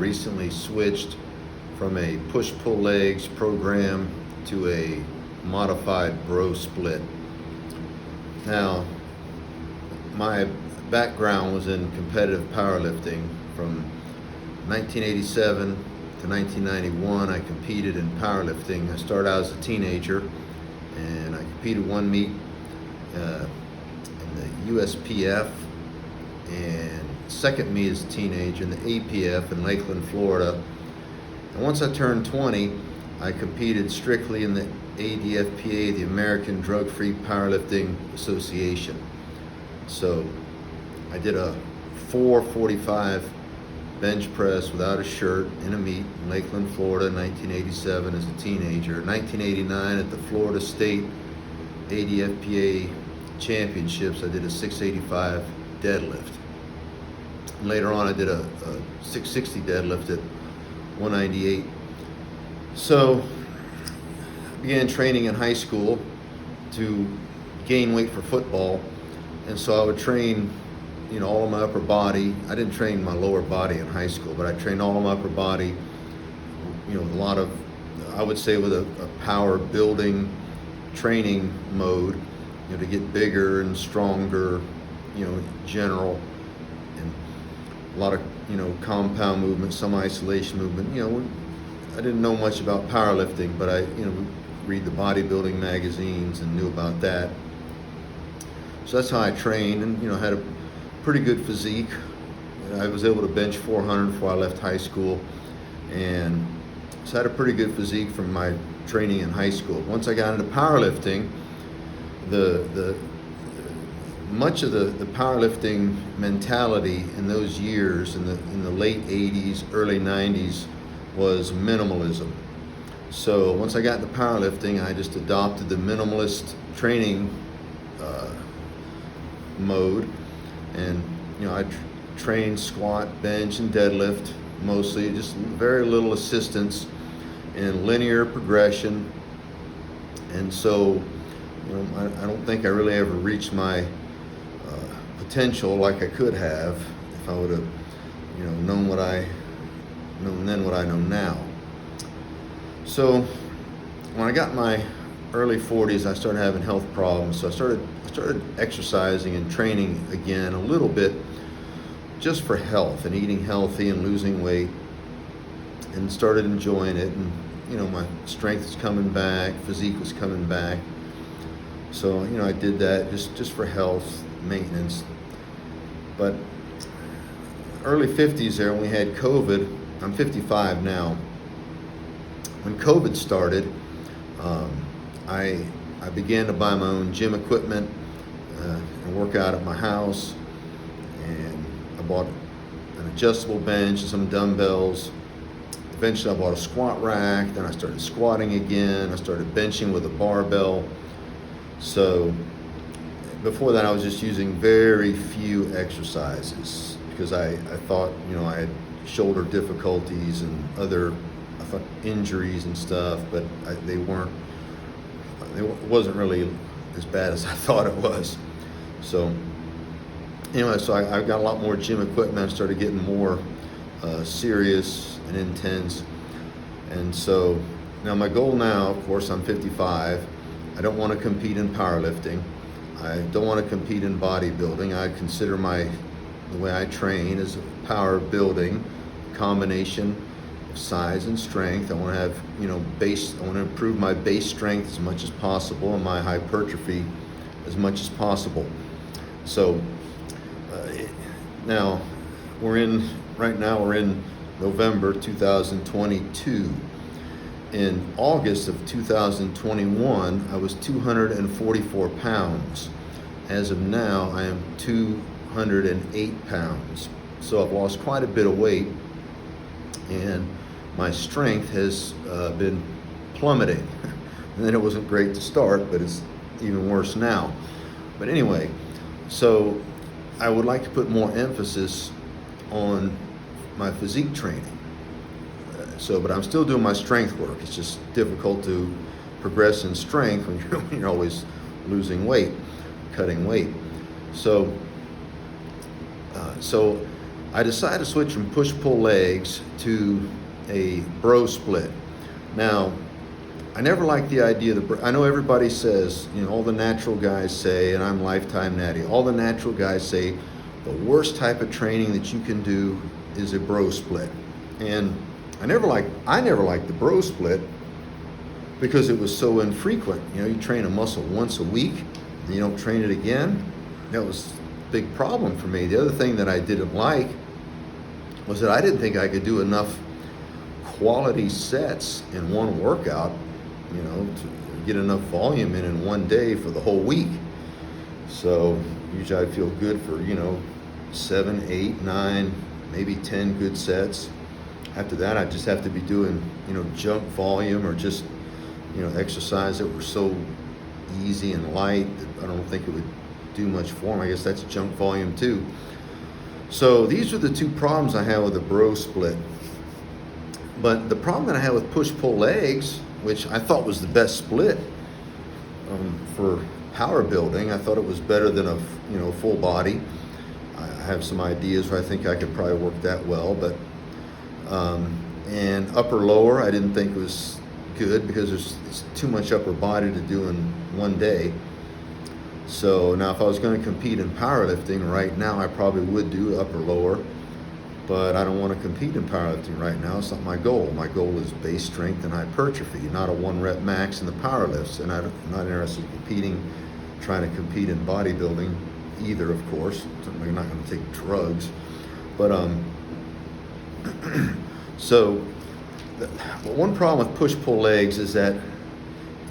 Recently switched from a push-pull legs program to a modified bro split. Now, my background was in competitive powerlifting. From 1987 to 1991, I competed in powerlifting. I started out as a teenager, and I competed one meet in the USPF, and second meet as a teenager in the APF in Lakeland, Florida. And once I turned 20, I competed strictly in the ADFPA, the American Drug-Free Powerlifting Association. So I did a 445 bench press without a shirt in a meet in Lakeland, Florida in 1987 as a teenager. 1989 at the Florida State ADFPA Championships, I did a 685 deadlift. And later on, I did a 660 deadlift at 198. So I began training in high school to gain weight for football. And so I would train, all of my upper body. I didn't train my lower body in high school, but I trained all of my upper body, with a lot of, I would say with a power building training mode, to get bigger and stronger, general, and a lot of, compound movement, some isolation movement. I didn't know much about powerlifting, but I, read the bodybuilding magazines and knew about that. So that's how I trained, and, had a pretty good physique. I was able to bench 400 before I left high school, and so I had a pretty good physique from my training in high school. Once I got into powerlifting, much of the powerlifting mentality in those years, in the late 80s, early 90s, was minimalism. So once I got into powerlifting, I just adopted the minimalist training mode, and I trained squat, bench, and deadlift mostly, just very little assistance and linear progression. And so I don't think I really ever reached my potential like I could have if I would have, known what I know then, what I know now. So when I got in my early 40s, I started having health problems. So I started exercising and training again a little bit, just for health and eating healthy and losing weight, and started enjoying it. And my strength was coming back, physique was coming back. So, I did that just for health maintenance. But early 50s there, when we had COVID, I'm 55 now. When COVID started, I began to buy my own gym equipment and work out at my house. And I bought an adjustable bench and some dumbbells. Eventually I bought a squat rack. Then I started squatting again. I started benching with a barbell. So before that, I was just using very few exercises because I thought, I had shoulder difficulties and other, injuries and stuff, but it wasn't really as bad as I thought it was. So anyway, so I got a lot more gym equipment. I started getting more serious and intense. And so now my goal now, of course, I'm 55. I don't want to compete in powerlifting. I don't want to compete in bodybuilding. I consider the way I train as a power building combination of size and strength. I want to have, I want to improve my base strength as much as possible and my hypertrophy as much as possible. So now we're in November 2022. In August of 2021, I was 244 pounds. As of now, I am 208 pounds. So I've lost quite a bit of weight, and my strength has been plummeting. And then it wasn't great to start, but it's even worse now. But anyway, so I would like to put more emphasis on my physique training. But I'm still doing my strength work. It's just difficult to progress in strength when you're always losing weight, cutting weight. So I decided to switch from push-pull legs to a bro split. Now, I never liked the idea of I know everybody says, all the natural guys say, and I'm Lifetime Natty, all the natural guys say the worst type of training that you can do is a bro split. And I never liked the bro split because it was so infrequent. You train a muscle once a week and you don't train it again. That was a big problem for me. The other thing that I didn't like was that I didn't think I could do enough quality sets in one workout, to get enough volume in one day for the whole week. So usually I feel good for, 7, 8, 9, maybe 10 good sets. After that, I just have to be doing, junk volume or just, exercise that were so easy and light that I don't think it would do much for them. I guess that's junk volume too. So these are the two problems I have with the bro split. But the problem that I have with push-pull legs, which I thought was the best split for power building, I thought it was better than a full body. I have some ideas where I think I could probably work that well, but and upper lower I didn't think was good because it's too much upper body to do in one day. So now if I was going to compete in powerlifting right now, I probably would do upper lower, but I don't want to compete in powerlifting right now. It's not my goal. My goal is base strength and hypertrophy, not a 1 rep max in the power lifts. And I'm not interested in trying to compete in bodybuilding either, of course. I'm not going to take drugs. But so one problem with push-pull legs is that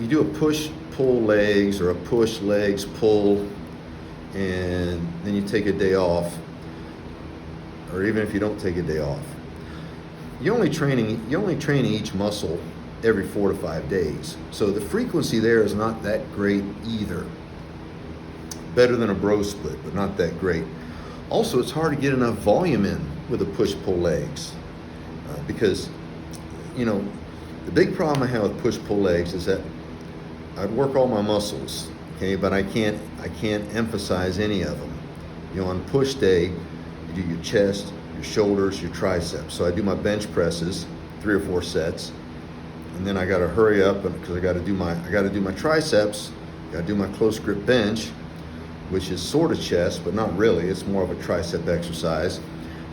you do a push-pull legs or a push legs pull, and then you take a day off, or even if you don't take a day off, you're only training each muscle every 4 to 5 days. So the frequency there is not that great either. Better than a bro split, but not that great. Also, it's hard to get enough volume in with the push-pull legs because, the big problem I have with push-pull legs is that I'd work all my muscles, okay, but I can't emphasize any of them. On push day, you do your chest, your shoulders, your triceps. So I do my bench presses, 3 or 4 sets, and then I got to hurry up because I got to do my triceps, got to do my close grip bench, which is sort of chest, but not really. It's more of a tricep exercise.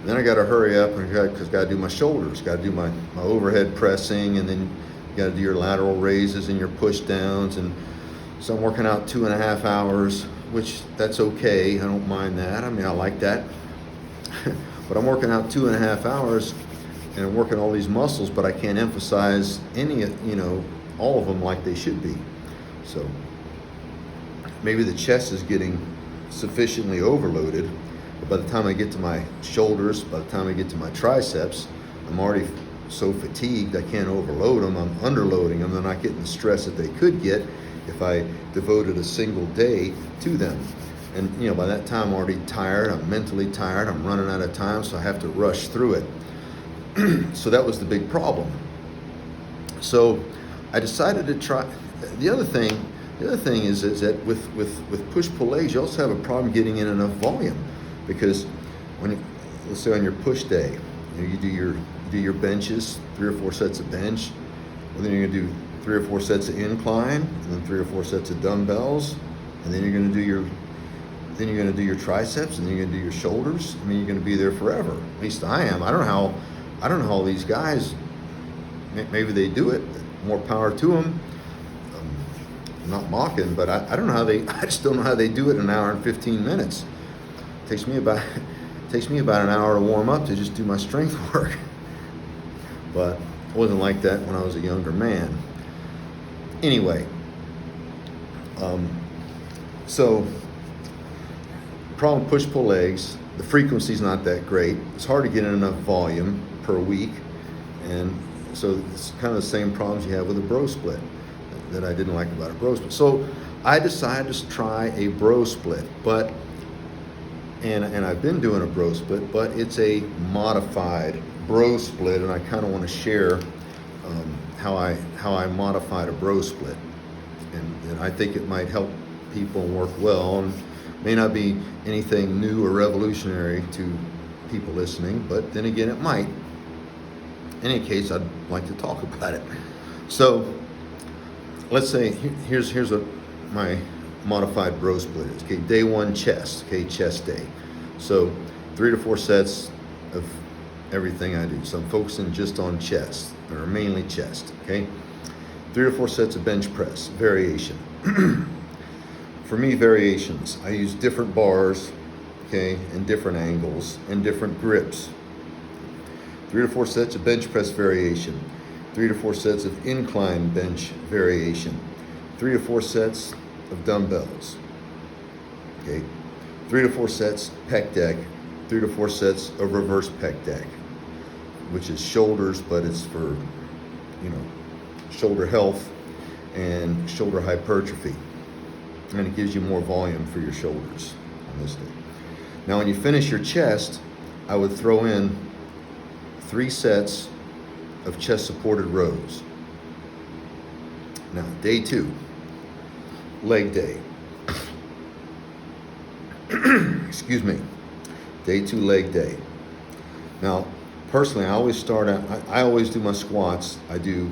And then I got to hurry up because I got to do my shoulders, got to do my overhead pressing, and then you got to do your lateral raises and your push downs. And so I'm working out 2.5 hours, which that's okay. I don't mind that. I mean, I like that. But I'm working out 2.5 hours and I'm working all these muscles, but I can't emphasize all of them like they should be. So maybe the chest is getting sufficiently overloaded, but by the time I get to my shoulders, by the time I get to my triceps, I'm already so fatigued I can't overload them. I'm underloading them. They're not getting the stress that they could get if I devoted a single day to them. And by that time I'm already tired, I'm mentally tired, I'm running out of time, so I have to rush through it. So that was the big problem. So I decided to try. The other thing is that with push-pull legs, you also have a problem getting in enough volume, because let's say on your push day, you do your benches, 3 or 4 sets of bench, and then you're gonna do 3 or 4 sets of incline, and then 3 or 4 sets of dumbbells, and then you're gonna do your triceps, and then you're gonna do your shoulders. I mean, you're gonna be there forever. At least I am. I don't know how these guys. Maybe they do it. More power to them. I'm not mocking, but I don't know how I just don't know how they do it in an hour and 15 minutes. It takes me about an hour to warm up to just do my strength work. But it wasn't like that when I was a younger man. Anyway, so problem push-pull legs, the frequency's not that great. It's hard to get in enough volume per week, and so it's kind of the same problems you have with a bro split that I didn't like about a bro split. So I decided to try a bro split, and I've been doing a bro split, but it's a modified bro split, and I kind of want to share how I modified a bro split, and I think it might help people work well, and may not be anything new or revolutionary to people listening, but then again, it might. In any case, I'd like to talk about it. So let's say here's what my modified bro split is. Okay, day one chest. Okay, chest day. So 3 to 4 sets of everything I do. So I'm focusing just on chest, or mainly chest. Okay, 3 to 4 sets of bench press variation. For me, variations. I use different bars, okay, and different angles and different grips. 3 to 4 sets of bench press variation. 3 to 4 sets of incline bench variation. 3 to 4 sets of dumbbells. Okay. 3 to 4 sets pec deck. 3 to 4 sets of reverse pec deck, which is shoulders, but it's for, shoulder health and shoulder hypertrophy. And it gives you more volume for your shoulders on this day. Now, when you finish your chest, I would throw in 3 sets of chest supported rows. Now, day 2, leg day. Excuse me. Day 2, leg day. Now, personally, I always start out, I always do my squats. I do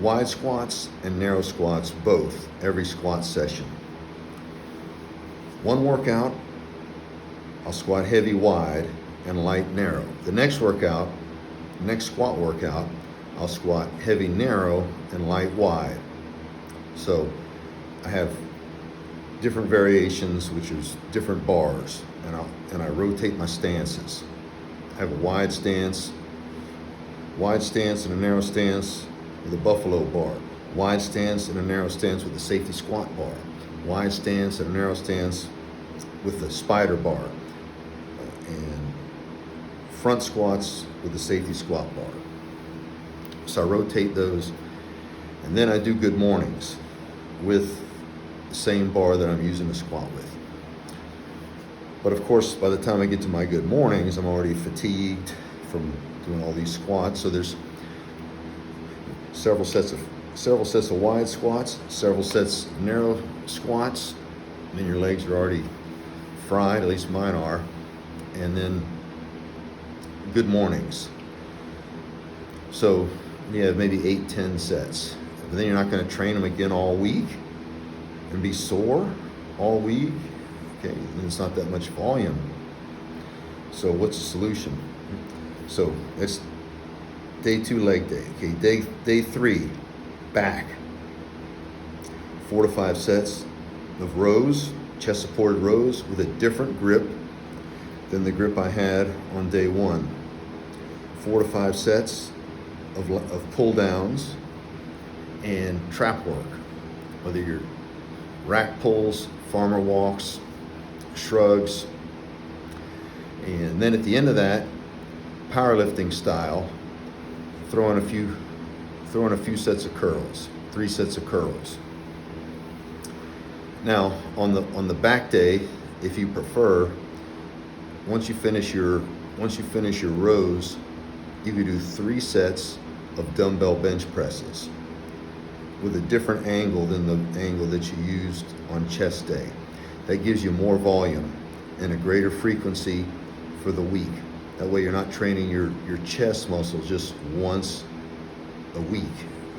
wide squats and narrow squats, both, every squat session. One workout, I'll squat heavy wide and light narrow. The next squat workout, I'll squat heavy narrow and light wide. So I have different variations, which is different bars, and I rotate my stances. I have a wide stance and a narrow stance with a buffalo bar, wide stance and a narrow stance with a safety squat bar, wide stance and a narrow stance with a spider bar, and front squats with a safety squat bar. So I rotate those, and then I do good mornings with the same bar that I'm using to squat with. But of course, by the time I get to my good mornings, I'm already fatigued from doing all these squats. So there's several sets of wide squats, several sets of narrow squats. And then your legs are already fried, at least mine are. And then good mornings. So you have maybe 8-10 sets. But then you're not going to train them again all week and be sore all week. Okay, and it's not that much volume. So what's the solution? So it's day 2, leg day. Okay, day 3, back. 4 to 5 sets of rows, chest supported rows with a different grip than the grip I had on day 1. 4 to 5 sets of pull downs and trap work, whether you're rack pulls, farmer walks, shrugs, and then at the end of that, powerlifting style, throw in a few sets of curls, 3 sets of curls. Now on the back day, if you prefer, once you finish your rows, you can do 3 sets of dumbbell bench presses with a different angle than the angle that you used on chest day. That gives you more volume and a greater frequency for the week. That way you're not training your chest muscles just once a week,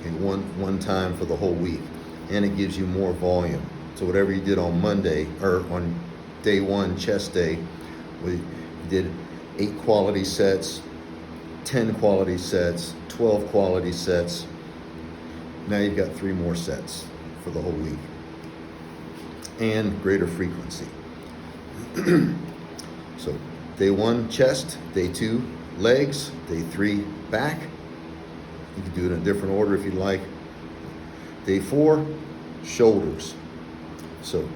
okay, one time for the whole week. And it gives you more volume. So whatever you did on Monday, or on day 1, chest day, we did 8 quality sets, 10 quality sets, 12 quality sets. Now you've got 3 more sets for the whole week. And greater frequency. So day 1, chest. Day 2, legs. Day 3, back. You can do it in a different order if you like. Day 4, shoulders. So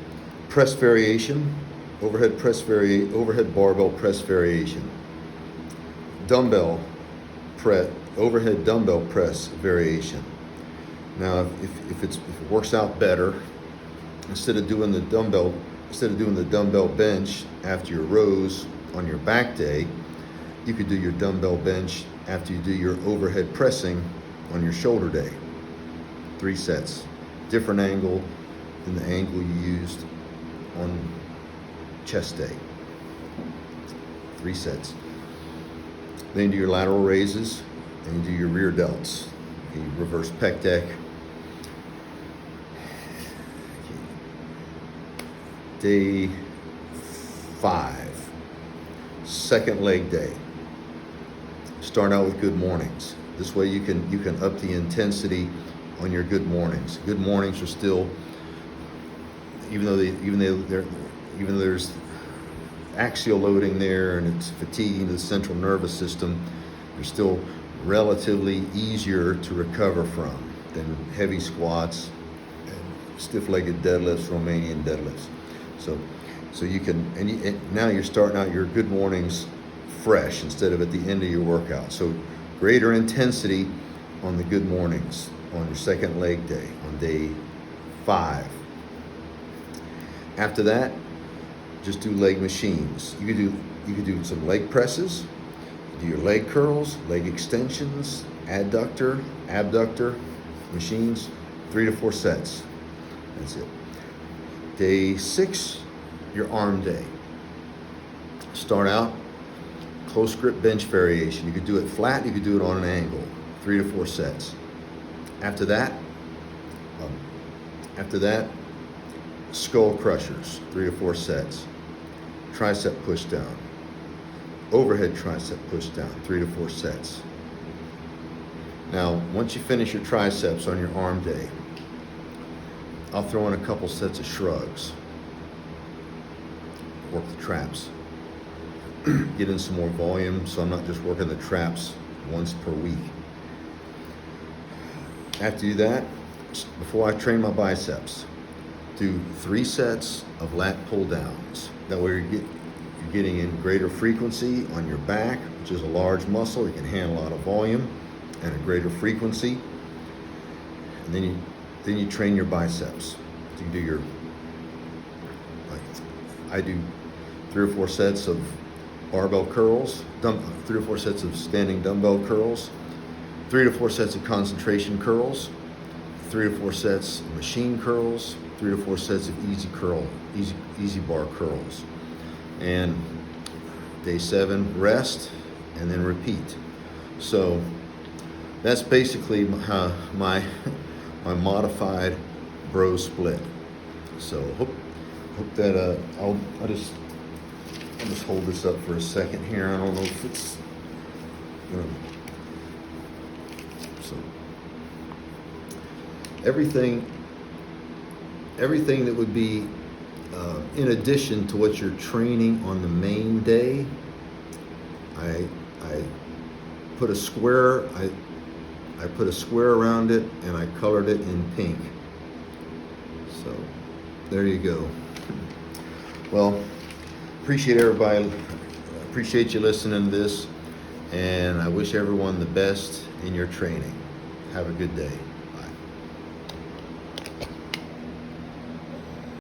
press variation, overhead barbell press variation, overhead dumbbell press variation. Now, if it works out better, instead of doing the dumbbell bench after your rows on your back day, you could do your dumbbell bench after you do your overhead pressing on your shoulder day. 3 sets, different angle than the angle you used on chest day. 3 sets. Then do your lateral raises, and you do your rear delts. Okay, reverse pec deck. Day 5, second leg day. Start out with good mornings. This way you can up the intensity on your good mornings. Good mornings are still, even though there's axial loading there and it's fatiguing to the central nervous system, they're still relatively easier to recover from than heavy squats and stiff-legged deadlifts, Romanian deadlifts. So you can, and now you're starting out your good mornings fresh instead of at the end of your workout. So greater intensity on the good mornings on your second leg day, on day 5. After that, just do leg machines. You could do some leg presses, do your leg curls, leg extensions, adductor, abductor machines, 3 to 4 sets. That's it. Day 6, your arm day. Start out close grip bench variation. You could do it flat, you could do it on an angle, 3 to 4 sets. After that, skull crushers, 3 to 4 sets. Tricep push down, overhead tricep push down, 3 to 4 sets. Now, once you finish your triceps on your arm day, I'll throw in a couple sets of shrugs. Work the traps. Get in some more volume so I'm not just working the traps once per week. After you do that, before I train my biceps, do 3 sets of lat pull downs. That way you're getting in greater frequency on your back, which is a large muscle. You can handle a lot of volume and a greater frequency. And then you train your biceps. You do your, I do 3 or 4 sets of barbell curls, 3 or 4 sets of standing dumbbell curls, 3 to 4 sets of concentration curls, 3 to 4 sets of machine curls, 3 to 4 sets of easy bar curls. And day 7, rest, and then repeat. So that's basically my modified bro split. So hope that I'll just hold this up for a second here. I don't know if it's so everything that would be in addition to what you're training on the main day, I put a square. I put a square around it and I colored it in pink. So there you go. Well, appreciate everybody. Appreciate you listening to this, and I wish everyone the best in your training. Have a good day.